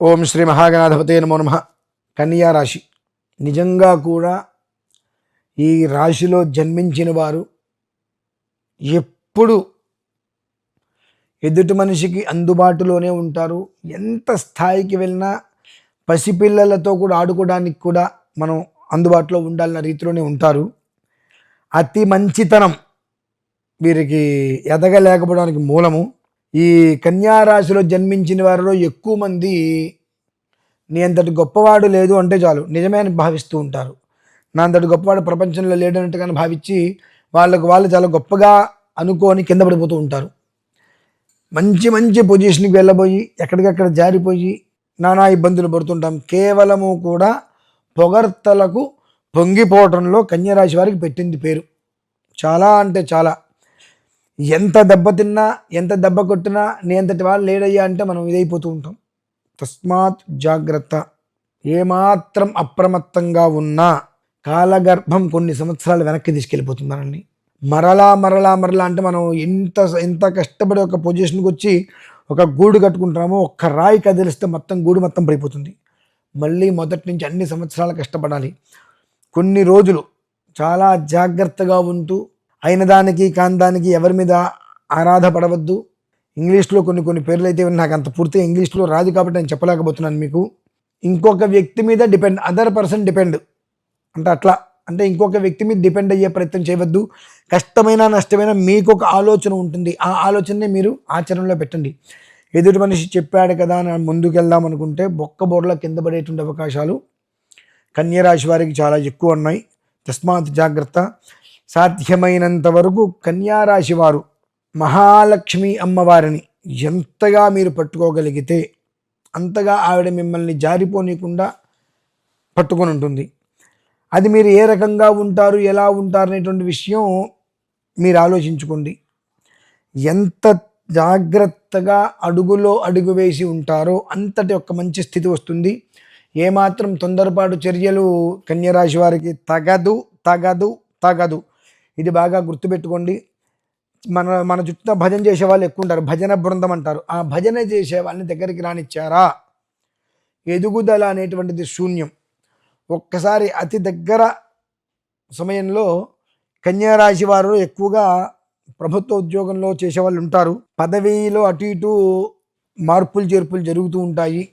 ఓం శ్రీ మహాగణాధిపతే నమో నమః. కన్యా రాశి నిజంగా కూడా ఈ రాశిలో జన్మించిన వారు ఎప్పుడు ఎదుటి మనిషికి అందుబాటులోనే ఉంటారు. ఎంత స్థాయికి వెళ్ళినా పసిపిల్లలతో కూడా ఆడుకోవడానికి కూడా మనం అందుబాటులో ఉండాలన్న రీతిలోనే ఉంటారు. అతి మంచితనం వీరికి ఎదగలేకపోవడానికి మూలము. ఈ కన్యా రాశిలో జన్మించిన వారిలో ఎక్కువ మంది నీ అంతటి గొప్పవాడు లేదు అంటే చాలు నిజమే అని భావిస్తూ ఉంటారు. నా అంతటి గొప్పవాడు ప్రపంచంలో లేడన్నట్టుగానే భావించి వాళ్ళు చాలా గొప్పగా అనుకొని కింద పడిపోతూ ఉంటారు. మంచి మంచి పొజిషన్కి వెళ్ళబోయి ఎక్కడికక్కడ జారిపోయి నానా ఇబ్బందులు పడుతుంటాం. కేవలము కూడా పొగడ్తలకు పొంగిపోవటంలో కన్యరాశి వారికి పెట్టింది పేరు. చాలా అంటే చాలా. ఎంత దెబ్బతిన్నా ఎంత దెబ్బ కొట్టినా నీ అంతటి వాళ్ళు లేడయ్యా అంటే మనం ఇదైపోతూ ఉంటాం. తస్మాత్ జాగ్రత్త. ఏమాత్రం అప్రమత్తంగా ఉన్నా కాలగర్భం కొన్ని సంవత్సరాలు వెనక్కి తీసుకెళ్ళిపోతుంది మనల్ని. మరలా అంటే మనం ఎంత కష్టపడి ఒక పొజిషన్కి వచ్చి ఒక గూడు కట్టుకుంటున్నామో ఒక్క రాయి కదిలిస్తే మొత్తం గూడు మొత్తం పడిపోతుంది. మళ్ళీ మొదటి నుంచి అన్ని సంవత్సరాలు కష్టపడాలి. కొన్ని రోజులు చాలా జాగ్రత్తగా ఉంటూ అయిన దానికి కాని దానికి ఎవరి మీద ఆరాధపడవద్దు. ఇంగ్లీష్లో కొన్ని పేర్లు అయితే నాకు అంత పూర్తిగా ఇంగ్లీష్లో రాదు కాబట్టి నేను చెప్పలేకపోతున్నాను మీకు. ఇంకొక వ్యక్తి మీద డిపెండ్, అదర్ పర్సన్ డిపెండ్ అంటే ఇంకొక వ్యక్తి మీద డిపెండ్ అయ్యే ప్రయత్నం చేయవద్దు. కష్టమైన నష్టమైన మీకు ఒక ఆలోచన ఉంటుంది. ఆ ఆలోచనని మీరు ఆచరణలో పెట్టండి. ఎదుటి మనిషి చెప్పాడు కదా అని ముందుకు వెళ్దాం అనుకుంటే బొక్కబోర్లా కింద పడేటువంటి అవకాశాలు కన్యరాశి వారికి చాలా ఎక్కువ ఉన్నాయి. తస్మాత్ జాగ్రత్త. సాధ్యమైనంత వరకు కన్యారాశి వారు మహాలక్ష్మి అమ్మవారిని ఎంతగా మీరు పట్టుకోగలిగితే అంతగా ఆవిడ మిమ్మల్ని జారిపోనీయకుండా పట్టుకొని ఉంటుంది. అది మీరు ఏ రకంగా ఉంటారు, ఎలా ఉంటారు అనేటువంటి విషయం మీరు ఆలోచించుకోండి. ఎంత జాగ్రత్తగా అడుగులో అడుగు వేసి ఉంటారో అంతటి ఒక మంచి స్థితి వస్తుంది. ఏమాత్రం తొందరపాటు చర్యలు కన్యరాశి వారికి తగదు. ఇది బాగా గుర్తుపెట్టుకోండి. మన చుట్టూ భజన చేసే వాళ్ళు ఎక్కువ ఉంటారు. భజన బృందం అంటారు. ఆ భజన చేసే వాళ్ళని దగ్గరికి రానిచ్చారా ఎదుగుదల అనేటువంటిది శూన్యం. ఒక్కసారి అతి దగ్గర సమయంలో కన్యారాశి వారు ఎక్కువగా ప్రభుత్వ ఉద్యోగంలో చేసేవాళ్ళు ఉంటారు. పదవిలో అటు ఇటు మార్పులు చేర్పులు జరుగుతూ ఉంటాయి.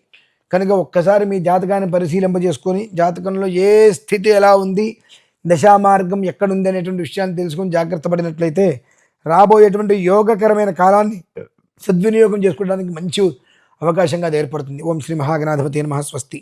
కనుక ఒక్కసారి మీ జాతకాన్ని పరిశీలింపజేసుకొని జాతకంలో ఏ స్థితి ఎలా ఉంది, దశామార్గం ఎక్కడుంది అనేటువంటి విషయాన్ని తెలుసుకొని జాగ్రత్త పడినట్లయితే రాబోయేటువంటి యోగకరమైన కాలాన్ని సద్వినియోగం చేసుకోవడానికి మంచి అవకాశంగా అది ఏర్పడుతుంది. ఓం శ్రీ మహాగణాధిపతి నమః. స్వస్తి.